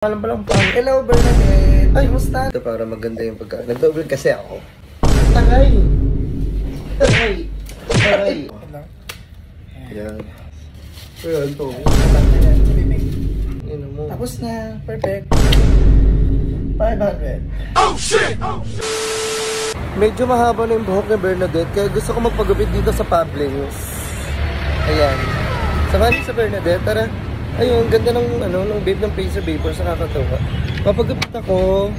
Alam pa lang pang. Hello, Bernadette. Ay, musta? Ito para maganda yung pagka. Nag-double kasi ako. Tagay! Tagay! Tagay! Yan. Ayan to. Yan mo. Tapos na. Perfect. 500. Oh shit! Oh shit! Medyo mahaba na yung buhok ni Bernadette. Kaya gusto ko magpagupit dito sa Publix. Ayan. Samahan niyo sa Bernadette. Tara. Ayun, ganda ng ng babe ng Pacer Vapor sa kakatawa. Papagupit ako.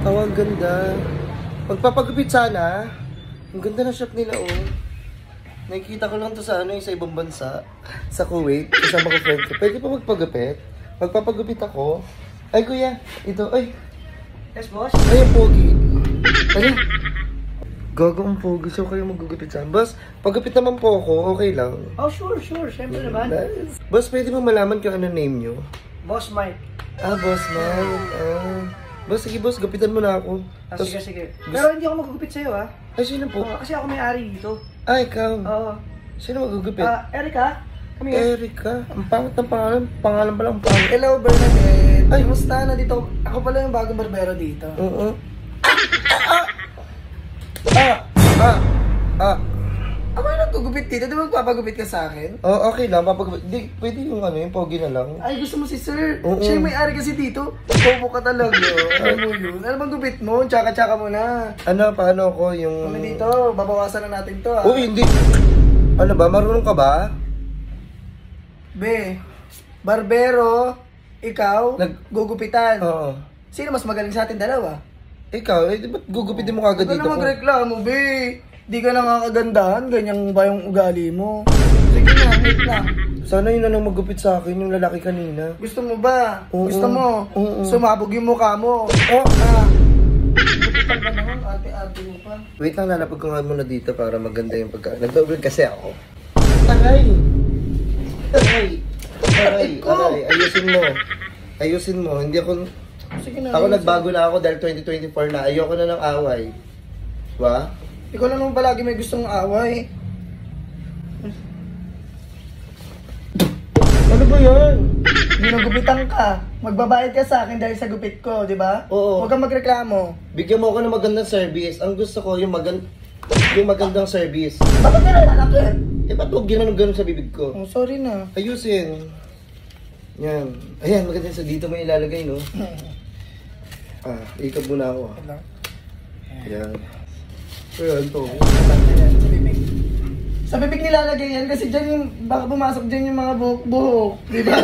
Ang ganda. Magpapagupit sana. Ang ganda ng shop nila, oh. Nakikita ko lang to sa sa ibang bansa. Sa Kuwait. Kasama ko friend ko. Pwede pa magpagupit? Magpapagupit ako. Ay, kuya. Ito, ay. Yes, boss? Ay, ang pogi. Ay. Gago ang pogi. So kayo magugupit saan. Boss, pagupit naman po ako. Okay lang. Oh, sure. Siyempre naman. Nice. Boss, pwede mo malaman kung ano name nyo? Boss Mike. Ah, Boss Mike. Boss, sige boss, gupitan mo na ako. Sige. Pero hindi ako magugupit sa'yo, ha? Ay, sino po? Kasi ako may-ari dito. Ah, ikaw. Oo. Sino magugupit? Erica? Kami nga. Erica. Ang pangit ng pangalan. Pangalan pa lang pangit. Hello, Bernadette. Ay, musta? Nandito. Ako pala yung bagong barbero dito. Oo. Ako yung nagugupit dito. Di ba magpapagupit ka sa akin? Oh, okay lang. Papagupit. Di, pwede yung yung pogi na lang. Ay, gusto mo si sir? Oo. Siya yung may-ari kasi dito. Bobo ka talaga. Ano mo yun? Ano bang gupit mo? Tsaka-tsaka mo na. Ano, paano ako yung... Kami dito. Babawasan na natin to, ha? Uy, hindi. Ano ba? Marunong ka ba? Be, barbero, ikaw, gugupitan. Oo. Sino mas magaling sa atin dalawa? Ikaw, di ba't gugupitin mo kagad Huwag dito ka na magreklamo, be. Di ka nakakagandahan, ganyan ba yung ugali mo? Sige na, wait lang. Sana yun na lang magupit sa akin, yung lalaki kanina. Gusto mo ba? Oo. Gusto mo? Oo. Sumabog yung mukha mo. Oh, Gupitan ka naman, ate-ate mo pa. wait lang, lalapag ko nga muna dito para maganda yung pagka. Nag-double kasi ako. Tagay! Tagay! Tagay! Tagay! Ayusin mo. Hindi ako... Sige na. Ako nagbago na ako dahil 2024 na. Ayoko na ng away. Diba? Ikaw na naman palagi may gustong away. Ano ba yan? Ginugupitan ka. Magbabayad ka sa akin dahil sa gupit ko, di ba? Oo. Huwag kang magreklamo. Bigyan mo ako ng magandang service. Ang gusto ko yung magandang service. Bakit ka nalalakit? Eh, ba't huwag ganun sa bibig ko? Oh, sorry na. Ayusin. Yan. Ayan, maganda sa dito mo ilalagay, no? Ikab muna ako. Ayan. Ayan to. Sa bibig. Sa bibig nilalagay yan kasi dyan yung, baka pumasok dyan yung mga buhok-buhok. Di ba?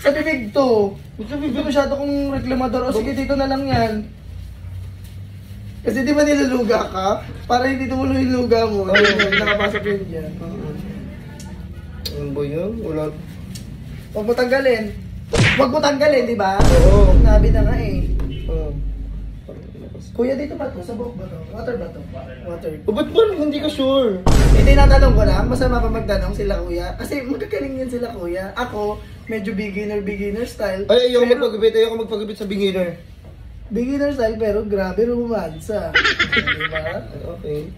Sa bibig to. Gusto bibig masyado kong reklamador. O sige, dito na lang yan. Kasi di ba niluluga ka? Para hindi tumulo yung luga mo. Nakapasok yun dyan. Ano ba yun? Wala. Huwag mo tanggalin. Huwag mo tanggalin, di ba? Oo. Nabi na nga eh. Oo. Kuya, dito ba to? Sa buhok ba to? Water ba to? Water. O, ba't ba hindi ka sure? Hindi natanong ko lang. Masama pa magtanong sila kuya. Kasi magkakaling yan sila kuya. Ako, medyo beginner style. Ay, ayoko Pero- magpagupit. Ayoko magpagupit sa beginner. Beginner style pero grabe romansa. Diba? Okay.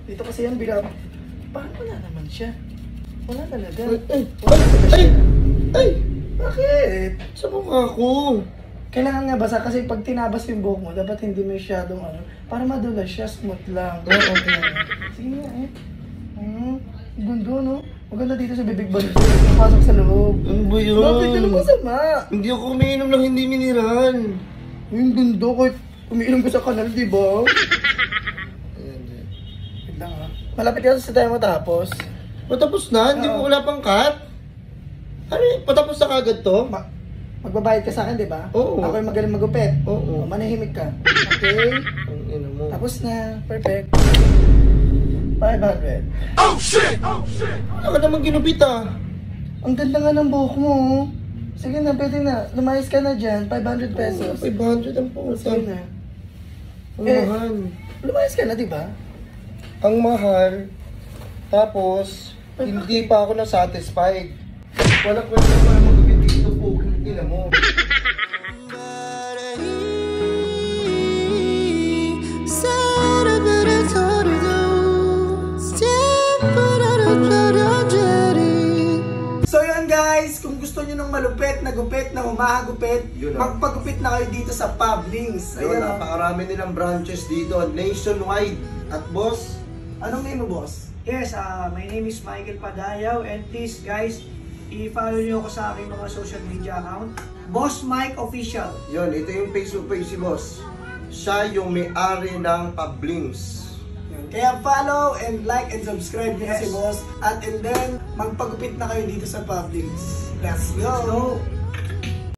Dito kasi yan bilang... Bakit wala naman siya? Wala talaga. Ay! Bakit? Sa mukha ko. Kailangan nga basa kasi pag tinabas yung buhok mo, dapat hindi masyadong para madulas siya, smooth lang. Okay. Sige nga eh. Gundo no? Maganda dito sa bibig banda. Papasok sa loob. Ano ba yun? Bakit? Ano masama? Hindi ako umiinom ng hindi miniral. Yung gundo kahit umiinom ka sa kanal, di ba? Ayan. Wait lang ha. Malapit ka sa tayo matapos. Patapos na? Hindi mo wala pang cut? Ano yun? Patapos na kagad to? Magbabayad ka sa akin, di ba? Oo. Ako yung magaling magupit. Oo. Manahimik ka. Okay? Ang ina mo. Tapos na. Perfect. 500. Oh shit! Oh shit! Wala ka naman ginupit ah. Ang ganda nga ng buhok mo. Oh. Sige na, pwede na. Lumayas ka na dyan. 500 pesos. 500 ang puta. Sige na. Ang mahal. Lumayas ka na, di ba? Ang mahal. Tapos, hindi pa ako na-satisfied. Wala kwenta pa na magupit dito po. Ina mo. So yun guys, kung gusto nyo ng malupit na gupit na humahagupit, Yun, magpagupit na kayo dito sa Pablings. Yun, Ayan, napakarami nilang branches dito, nationwide. At boss, Anong name mo, boss? Yes, my name is Michael Padayaw, and please guys, i-follow nyo ako sa aking mga social media account, Boss Mike Official. yun, ito yung Facebook page si boss. Siya yung may-ari ng Pablings. Kaya follow and like and subscribe nyo Yes. si boss. And then, magpagupit na kayo dito sa Pablings. Let's go! So,